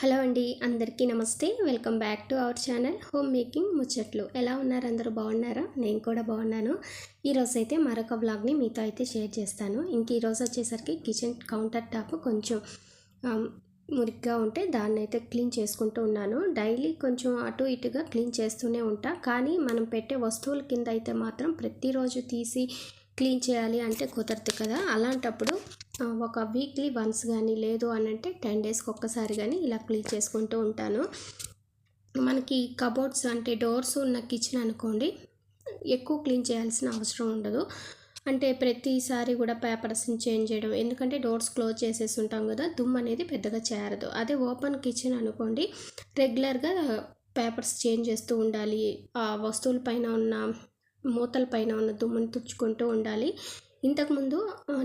Hello అండి, అందరికీ నమస్తే. Welcome back to our channel home making ముచ్చట్లు. ఎలా ఉన్నారు? అందరూ బాగున్నారా? నేను కూడా బాగున్నాను. ఈరోజు అయితే మరొక వ్లాగ్ని మీతో అయితే షేర్ చేస్తాను. ఈరోజు వచ్చేసరికి కిచెన్ కౌంటర్ టాప్ కొంచెం మురికిగా ఉంటే దాన్ని అయితే క్లీన్ చేసుకుంటూ ఉన్నాను. డైలీ కొంచెం అటు ఇటుగా క్లీన్ చేస్తూనే ఉంటా, కానీ మనం పెట్టే వస్తువుల కింద అయితే మాత్రం ప్రతిరోజు తీసి క్లీన్ చేయాలి అంటే కుదరదు కదా. అలాంటప్పుడు ఒక వీక్లీ వన్స్ కానీ లేదు అని అంటే 10 డేస్కి ఒక్కసారి కానీ ఇలా క్లీన్ చేసుకుంటూ ఉంటాను. మనకి కబోర్డ్స్ అంటే డోర్స్ ఉన్న కిచెన్ అనుకోండి, ఎక్కువ క్లీన్ చేయాల్సిన అవసరం ఉండదు. అంటే ప్రతిసారి కూడా పేపర్స్ని చేంజ్ చేయడం, ఎందుకంటే డోర్స్ క్లోజ్ చేసేసి ఉంటాం కదా, దుమ్ము అనేది పెద్దగా చేరదు. అదే ఓపెన్ కిచెన్ అనుకోండి, రెగ్యులర్గా పేపర్స్ చేంజ్ చేస్తూ ఉండాలి, ఆ వస్తువుల పైన ఉన్న మూతల పైన ఉన్న దుమ్ముని తుడుచుకుంటూ ఉండాలి. ఇంతకుముందు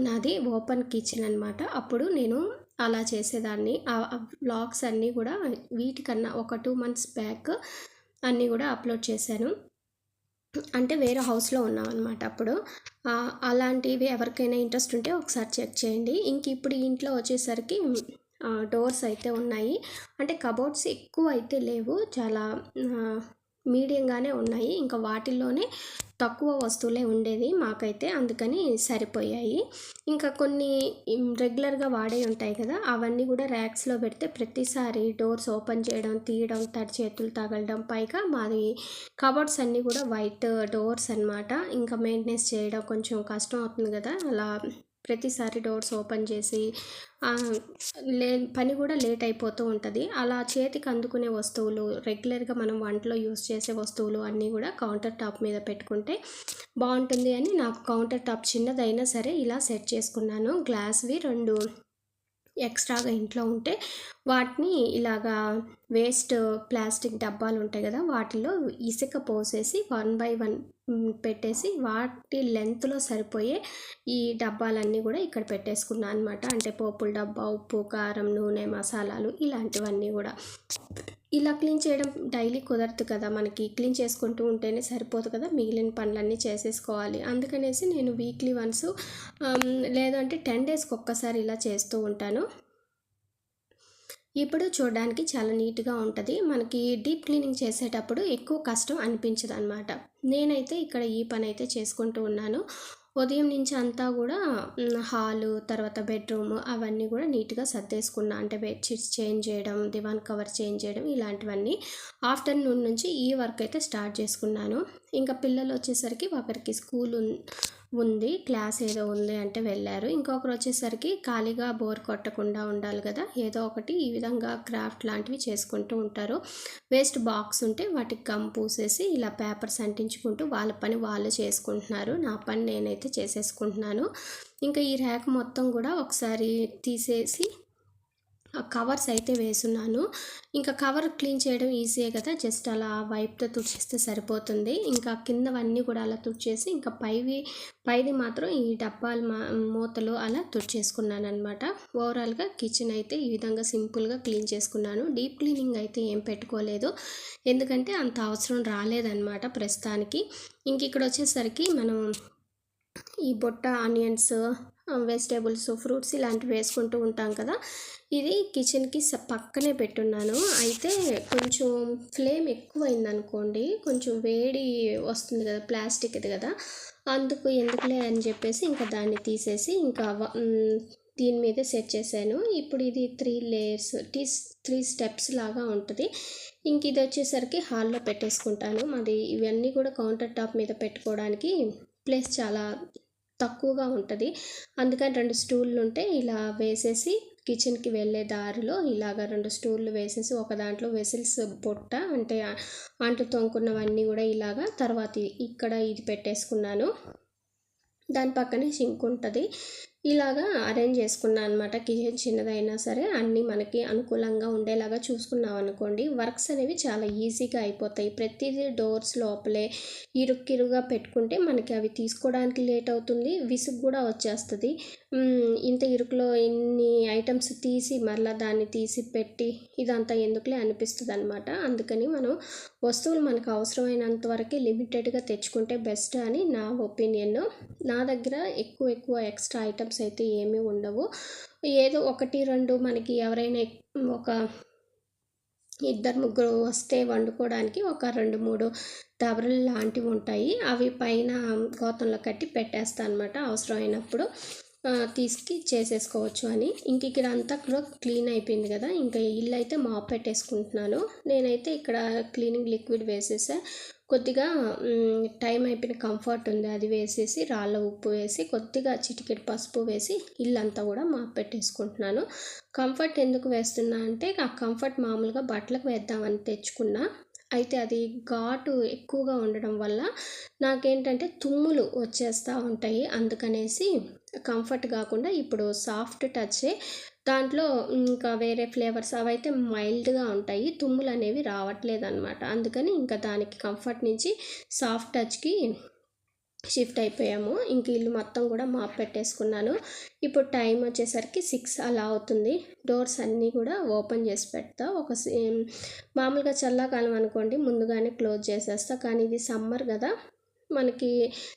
నాది ఓపెన్ కిచెన్ అనమాట. అప్పుడు నేను అలా చేసేదాన్ని. ఆ వ్లాగ్స్ అన్నీ కూడా వీటికన్నా ఒక 2 months బ్యాక్ అన్నీ కూడా అప్లోడ్ చేశాను. అంటే వేరే హౌస్లో ఉన్నాం అనమాట అప్పుడు. అలాంటివి ఎవరికైనా ఇంట్రెస్ట్ ఉంటే ఒకసారి చెక్ చేయండి. ఇప్పుడు ఇంట్లో వచ్చేసరికి డోర్స్ అయితే ఉన్నాయి. అంటే కబోర్డ్స్ ఎక్కువ అయితే లేవు, చాలా మీడియంగానే ఉన్నాయి. ఇంకా వాటిల్లోనే తక్కువ వస్తువులే ఉండేది మాకైతే, అందుకని సరిపోయాయి. ఇంకా కొన్ని రెగ్యులర్గా వాడే ఉంటాయి కదా, అవన్నీ కూడా ర్యాక్స్లో పెడితే ప్రతిసారి డోర్స్ ఓపెన్ చేయడం, తీయడం, తడి చేతులు తగలడం. పైగా మాది కబోర్డ్స్ అన్నీ కూడా వైట్ డోర్స్ అనమాట. ఇంకా మెయింటెనెన్స్ చేయడం కొంచెం కష్టం అవుతుంది కదా, అలా ప్రతిసారి డోర్స్ ఓపెన్ చేసి పని కూడా లేట్ అయిపోతూ ఉంటుంది. అలా చేతికి అందుకునే వస్తువులు, రెగ్యులర్గా మనం వంటలో యూస్ చేసే వస్తువులు అన్నీ కూడా కౌంటర్ టాప్ మీద పెట్టుకుంటే బాగుంటుంది అని నాకు కౌంటర్ టాప్ చిన్నదైనా సరే ఇలా సెట్ చేసుకున్నాను. గ్లాస్వి 2 ఎక్స్ట్రాగా ఇంట్లో ఉంటే వాటిని ఇలాగా వేస్ట్ ప్లాస్టిక్ డబ్బాలు ఉంటాయి కదా, వాటిలో ఇసుక పోసేసి 1 by 1 పెట్టేసి వాటి లెంత్లో సరిపోయే ఈ డబ్బాలన్నీ కూడా ఇక్కడ పెట్టేసుకున్నాను అనమాట. అంటే పోపుల డబ్బా, ఉప్పు, కారం, నూనె, మసాలాలు ఇలాంటివన్నీ కూడా. ఇలా క్లీన్ చేయడం డైలీ కుదరదు కదా, మనకి క్లీన్ చేసుకుంటూ ఉంటేనే సరిపోదు కదా, మిగిలిన పనులన్నీ చేసేసుకోవాలి. అందుకనేసి నేను వీక్లీ వన్స్ లేదంటే 10 డేస్కి ఒక్కసారి ఇలా చేస్తూ ఉంటాను. ఇప్పుడు చూడడానికి చాలా నీట్గా ఉంటుంది. మనకి డీప్ క్లీనింగ్ చేసేటప్పుడు ఎక్కువ కష్టం అనిపించదు అనమాట. నేనైతే ఇక్కడ ఈ పని అయితే చేసుకుంటూ ఉన్నాను. ఉదయం నుంచి అంతా కూడా హాలు, తర్వాత బెడ్రూమ్ అవన్నీ కూడా నీట్గా సర్దేసుకున్నా. అంటే బెడ్షీట్స్ చేంజ్ చేయడం, దివాన్ కవర్ చేంజ్ చేయడం, ఇలాంటివన్నీ ఆఫ్టర్నూన్ నుంచి ఈ వర్క్ అయితే స్టార్ట్ చేసుకున్నాను. ఇంకా పిల్లలు వచ్చేసరికి ఒకరికి స్కూల్ ఉంది, క్లాస్ ఏదో ఉంది అంటే వెళ్ళారు. ఇంకొకరు వచ్చేసరికి ఖాళీగా బోర్ కొట్టకుండా ఉండాలి కదా, ఏదో ఒకటి ఈ విధంగా క్రాఫ్ట్ లాంటివి చేసుకుంటూ ఉంటారు. వేస్ట్ బాక్స్ ఉంటే వాటికి గమ్ పూసేసి ఇలా పేపర్స్ అంటించుకుంటూ వాళ్ళ పని వాళ్ళు చేసుకుంటున్నారు. నా పని నేనైతే చేసేసుకుంటున్నాను. ఇంకా ఈ ర్యాక్ మొత్తం కూడా ఒకసారి తీసేసి కవర్స్ అయితే వేసున్నాను. ఇంకా కవర్ క్లీన్ చేయడం ఈజీయే కదా, జస్ట్ అలా వైప్తో తుడిచేస్తే సరిపోతుంది. ఇంకా కిందవన్నీ కూడా అలా తుడిచేసి ఇంకా పైది మాత్రం ఈ డబ్బాలు మూతలు అలా తుడిచేసుకున్నాను అనమాట. ఓవరాల్గా కిచెన్ అయితే ఈ విధంగా సింపుల్గా క్లీన్ చేసుకున్నాను. డీప్ క్లీనింగ్ అయితే ఏం పెట్టుకోలేదు, ఎందుకంటే అంత అవసరం రాలేదన్నమాట ప్రస్తుతానికి. ఇక్కడ వచ్చేసరికి మనం ఈ బొట్ట, ఆనియన్స్, వెజిటేబుల్స్, ఫ్రూట్స్ ఇలాంటివి వేసుకుంటూ ఉంటాం కదా, ఇది కిచెన్కి పక్కనే పెట్టున్నాను. అయితే కొంచెం ఫ్లేమ్ ఎక్కువైందనుకోండి, కొంచెం వేడి వస్తుంది కదా, ప్లాస్టిక్ ఇది కదా, ఎందుకులే అని చెప్పేసి ఇంకా దాన్ని తీసేసి ఇంకా దీని మీదే సెట్ చేశాను. ఇప్పుడు ఇది 3 layers 3 steps లాగా ఉంటుంది. ఇది వచ్చేసరికి హాల్లో పెట్టేసుకుంటాను. మాది ఇవన్నీ కూడా కౌంటర్ టాప్ మీద పెట్టుకోవడానికి ప్లేస్ చాలా తక్కువగా ఉంటుంది. అందుకని 2 స్టూళ్ళు ఉంటే ఇలా వేసేసి కిచెన్కి వెళ్ళే దారిలో ఇలాగ 2 స్టూళ్ళు వేసేసి ఒక దాంట్లో వెసిల్స్ బొట్ట, అంటే అంట్లు తోముకున్నవన్నీ కూడా ఇలాగా, తర్వాత ఇక్కడ ఇది పెట్టేసుకున్నాను. దాని పక్కనే సింక్ ఉంటుంది. ఇలాగా అరేంజ్ చేసుకున్నాను అనమాట. కిచెన్ చిన్నదైనా సరే అన్నీ మనకి అనుకూలంగా ఉండేలాగా చూసుకున్నాం అనుకోండి, వర్క్స్ అనేవి చాలా ఈజీగా అయిపోతాయి. ప్రతిదీ డోర్స్ లోపలే ఇరుక్కిరుగా పెట్టుకుంటే మనకి అవి తీసుకోవడానికి లేట్ అవుతుంది, విసుగు కూడా వచ్చేస్తుంది. ఇంత ఇరుకులో ఇన్ని ఐటమ్స్ తీసి మళ్ళీ దాన్ని తీసి పెట్టి ఇదంతా ఎందుకులే అనిపిస్తుంది అనమాట. అందుకని మనం వస్తువులు మనకు అవసరమైనంత వరకు లిమిటెడ్గా తెచ్చుకుంటే బెస్ట్ అని నా ఒపీనియన్. నా దగ్గర ఎక్కువ ఎక్స్ట్రా ఐటమ్స్ అయితే ఏమీ ఉండవు. ఏదో 1, 2 మనకి ఎవరైనా ఒక ఇద్దరు ముగ్గురు వస్తే వండుకోవడానికి ఒక 2, 3 దబరలు లాంటివి ఉంటాయి. అవి పైన గోతంలో కట్టి పెట్టేస్తాను అనమాట. అవసరమైనప్పుడు తీసుకు చేసేసుకోవచ్చు అని. ఇంక ఇక్కడ అంతా కూడా క్లీన్ అయిపోయింది కదా, ఇంకా ఇల్లు అయితే మాప్ పెట్టేసుకుంటున్నాను. నేనైతే ఇక్కడ క్లీనింగ్ లిక్విడ్ వేసేసా. కొద్దిగా టైం అయిపోయిన కంఫర్ట్ ఉంది, అది వేసేసి రాళ్ళ ఉప్పు వేసి కొద్దిగా చిటికెడు పసుపు వేసి ఇల్లంతా కూడా మాప్ పెట్టేసుకుంటున్నాను. కంఫర్ట్ ఎందుకు వేస్తున్నా అంటే ఆ కంఫర్ట్ మామూలుగా బట్టలకు వేద్దామని తెచ్చుకున్నా. అయితే అది ఘాటు ఎక్కువగా ఉండడం వల్ల నాకేంటంటే తుమ్ములు వచ్చేస్తూ ఉంటాయి. అందుకనేసి కంఫర్ట్ కాకుండా ఇప్పుడు సాఫ్ట్ టచ్చే దాంట్లో ఇంకా వేరే ఫ్లేవర్స్ అవైతే మైల్డ్గా ఉంటాయి, తుమ్ములు అనేవి రావట్లేదు అనమాట. అందుకని ఇంకా దానికి కంఫర్ట్ నుంచి సాఫ్ట్ టచ్కి షిఫ్ట్ అయిపోయాము. ఇంక ఇల్లు మొత్తం కూడా మాప్ పెట్టేసుకున్నాను. ఇప్పుడు టైం వచ్చేసరికి 6 అలా అవుతుంది. డోర్స్ అన్నీ కూడా ఓపెన్ చేసి పెడతా. మామూలుగా చల్లాకాలం అనుకోండి ముందుగానే క్లోజ్ చేసేస్తా, కానీ ఇది సమ్మర్ కదా, మనకి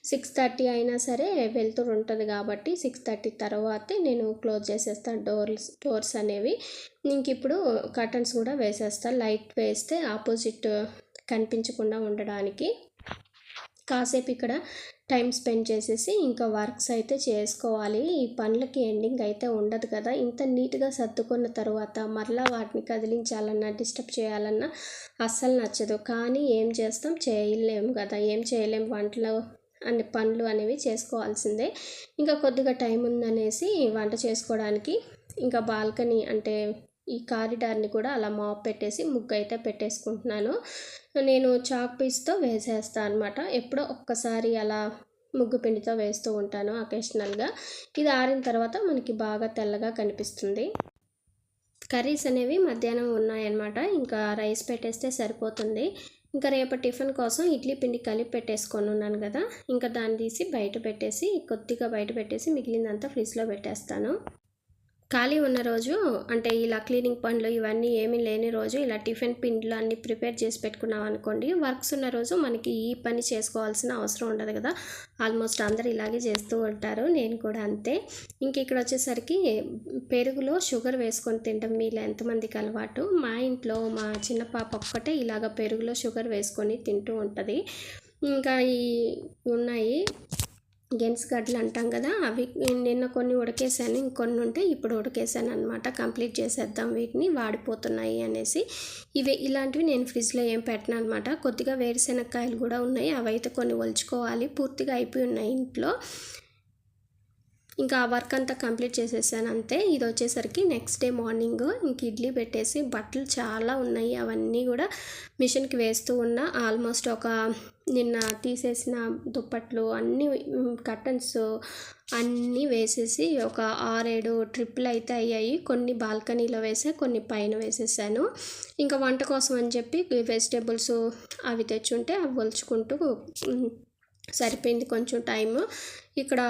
6:30 అయినా సరే వెళ్తురు ఉంటుంది కాబట్టి 6:30 తర్వాతే నేను క్లోజ్ చేసేస్తాను డోర్స్ అనేవి. ఇంక ఇప్పుడు కర్టన్స్ కూడా వేసేస్తాను, లైట్ వేస్తే ఆపోజిట్ కనిపించకుండా ఉండడానికి. కాసేపు ఇక్కడ టైం స్పెండ్ చేసేసి ఇంకా వర్క్స్ అయితే చేసుకోవాలి. ఈ పనులకి ఎండింగ్ అయితే ఉండదు కదా. ఇంత నీట్గా సర్దుకున్న తర్వాత మరలా వాటిని కదిలించాలన్నా డిస్టర్బ్ చేయాలన్నా అస్సలు నచ్చదు. కానీ ఏం చేస్తాం, చేయలేము కదా, ఏం చేయలేము, వంటలు అన్ని పనులు అనేవి చేసుకోవాల్సిందే. ఇంకా కొద్దిగా టైం ఉందనేసి వంట చేసుకోవడానికి ఇంకా బాల్కనీ అంటే ఈ కారిడార్ని కూడా అలా మాప్ పెట్టేసి ముగ్గు అయితే పెట్టేసుకుంటున్నాను. నేను చాక్ పీస్తో వేసేస్తాను అనమాట. ఎప్పుడో ఒక్కసారి అలా ముగ్గు పిండితో వేస్తూ ఉంటాను అకేషనల్గా. ఇది ఆరిన తర్వాత మనకి బాగా తెల్లగా కనిపిస్తుంది. కర్రీస్ అనేవి మధ్యాహ్నం ఉన్నాయన్నమాట, ఇంకా రైస్ పెట్టేస్తే సరిపోతుంది. ఇంకా రేపటి టిఫిన్ కోసం ఇడ్లీ పిండి కలిపి పెట్టేసుకొని ఉన్నాను కదా, ఇంకా దాన్ని తీసి కొద్దిగా బయట పెట్టేసి మిగిలిందంతా ఫ్రిడ్జ్లో పెట్టేస్తాను. ఖాళీ ఉన్న రోజు అంటే ఇలా క్లీనింగ్ పనులు ఇవన్నీ ఏమీ లేని రోజు ఇలా టిఫిన్ పిండిలు అన్నీ ప్రిపేర్ చేసి పెట్టుకున్నాం అనుకోండి, వర్క్స్ ఉన్న రోజు మనకి ఈ పని చేసుకోవాల్సిన అవసరం ఉండదు కదా. ఆల్మోస్ట్ అందరు ఇలాగే చేస్తూ ఉంటారు, నేను కూడా అంతే. ఇంక ఇక్కడ వచ్చేసరికి పెరుగులో షుగర్ వేసుకొని తినడం మీలో ఎంతమందికి అలవాటు? మా ఇంట్లో మా చిన్న పాప ఒక్కటే ఇలాగ పెరుగులో షుగర్ వేసుకొని తింటూ ఉంటుంది. ఇంకా ఈ ఉన్నాయి గెన్స్ గడ్డలు అంటాం కదా, అవి నిన్న కొన్ని ఉడకేసాను, ఇంకొన్ని ఉంటే ఇప్పుడు ఉడకేసాను అనమాట. కంప్లీట్ చేసేద్దాం వీటిని, వాడిపోతున్నాయి అనేసి. ఇలాంటివి నేను ఫ్రిడ్జ్లో ఏం పెట్టను అనమాట. కొద్దిగా వేరుశెనగకాయలు కూడా ఉన్నాయి, అవైతే కొన్ని ఒలుచుకోవాలి, పూర్తిగా అయిపోయి ఉన్నాయి ఇంట్లో. ఇంకా ఆ వర్క్ అంతా కంప్లీట్ చేసేసాను అంతే. ఇది వచ్చేసరికి నెక్స్ట్ డే మార్నింగ్ ఇంక ఇడ్లీ పెట్టేసి బట్టలు చాలా ఉన్నాయి, అవన్నీ కూడా మిషన్కి వేస్తూ ఉన్నా. ఆల్మోస్ట్ నిన్న తీసేసిన దుప్పట్లు అన్నీ కర్టన్స్ అన్నీ వేసేసి ఒక 6-7 ట్రిప్పులు అయితే అయ్యాయి. కొన్ని బాల్కనీలో వేసా, కొన్ని పైన వేసేసాను. ఇంకా వంట కోసం అని చెప్పి వెజిటేబుల్స్ అవి తెచ్చుంటే అవి ఒలుచుకుంటూ సరిపోయింది కొంచెం టైము. ఇక్కడ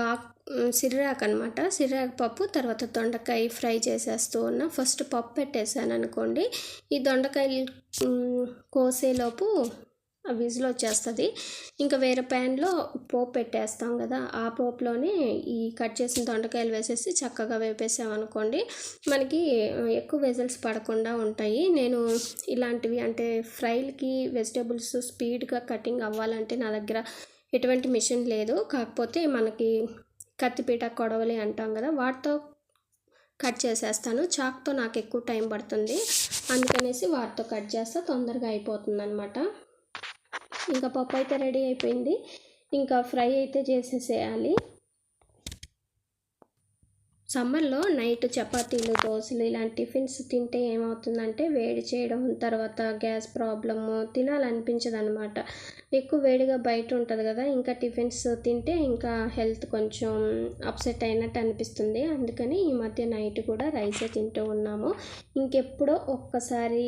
సిర్రాకు అనమాట, సిర్రాకు పప్పు, తర్వాత దొండకాయ ఫ్రై చేసేస్తూ ఉన్నా. ఫస్ట్ పప్పు పెట్టేసాను అనుకోండి, ఈ దొండకాయలు కోసేలోపు విజిల్ వచ్చేస్తుంది. ఇంకా వేరే ప్యాన్లో పోపు పెట్టేస్తాం కదా, ఆ పోపులోనే ఈ కట్ చేసిన దొండకాయలు వేసేసి చక్కగా వేపేసామనుకోండి, మనకి ఎక్కువ విజిల్స్ పడకుండా ఉంటాయి. నేను ఇలాంటివి అంటే ఫ్రైలకి వెజిటేబుల్స్ స్పీడ్గా కటింగ్ అవ్వాలంటే నా దగ్గర ఎటువంటి మిషన్ లేదు. కాకపోతే మనకి కత్తిపీట కొడవలి అంటాం కదా, వాటితో కట్ చేసేస్తాను. చాక్తో నాకు ఎక్కువ టైం పడుతుంది, అందుకనేసి వాటితో కట్ చేస్తే తొందరగా అయిపోతుంది అనమాట. ఇంకా పప్పు అయితే రెడీ అయిపోయింది, ఇంకా ఫ్రై అయితే చేసేసేయాలి. సమ్మర్లో నైట్ చపాతీలు, దోశలు ఇలాంటి టిఫిన్స్ తింటే ఏమవుతుందంటే వేడి చేయడం, తర్వాత గ్యాస్ ప్రాబ్లము, తినాలనిపించదు అనమాట. ఎక్కువ వేడిగా బయట ఉంటుంది కదా, ఇంకా టిఫిన్స్ తింటే ఇంకా హెల్త్ కొంచెం అప్సెట్ అయినట్టు అనిపిస్తుంది. అందుకని ఈ మధ్య నైట్ కూడా రైసే తింటూ ఉన్నాము. ఇంకెప్పుడో ఒక్కసారి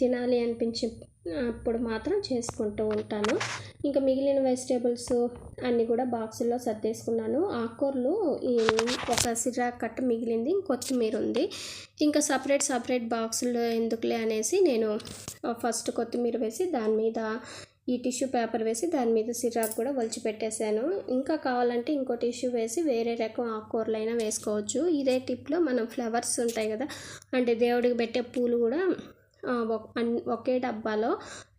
తినాలి అనిపించి అప్పుడు మాత్రం చేసుకుంటూ ఉంటాను. ఇంకా మిగిలిన వెజిటేబుల్స్ అన్నీ కూడా బాక్సుల్లో సర్దేసుకున్నాను. ఆకుకూరలు ఒక సిర్రాకు కట్ట మిగిలింది, కొత్తిమీర ఉంది. ఇంకా సపరేట్ బాక్సుల్లో ఎందుకులే అనేసి నేను ఫస్ట్ కొత్తిమీర వేసి దాని మీద ఈ టిష్యూ పేపర్ వేసి దాని మీద సిర్రాకు కూడా ఒలిచి పెట్టేశాను. ఇంకా కావాలంటే ఇంకో టిష్యూ వేసి వేరే రకం ఆకుకూరలైనా వేసుకోవచ్చు. ఇదే టిప్లో మనం ఫ్లవర్స్ ఉంటాయి కదా, అంటే దేవుడికి పెట్టే పూలు కూడా ఒకే డబ్బాలో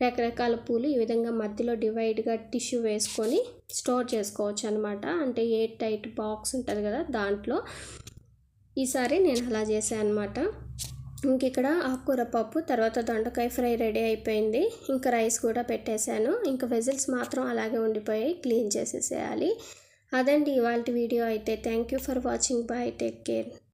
రకరకాల పూలు ఈ విధంగా మధ్యలో డివైడ్గా టిష్యూ వేసుకొని స్టోర్ చేసుకోవచ్చు అనమాట. అంటే ఎయిర్ టైట్ బాక్స్ ఉంటుంది కదా, దాంట్లో. ఈసారి నేను అలా చేశాను అనమాట. ఇంక ఇక్కడ ఆకుకూర పప్పు, తర్వాత దొండకాయ ఫ్రై రెడీ అయిపోయింది. ఇంకా రైస్ కూడా పెట్టేశాను. ఇంకా వెజిల్స్ మాత్రం అలాగే ఉండిపోయాయి, క్లీన్ చేసేసేయాలి. అదండి ఇవాళ వీడియో అయితే. Thank you for watching. Bye, take care.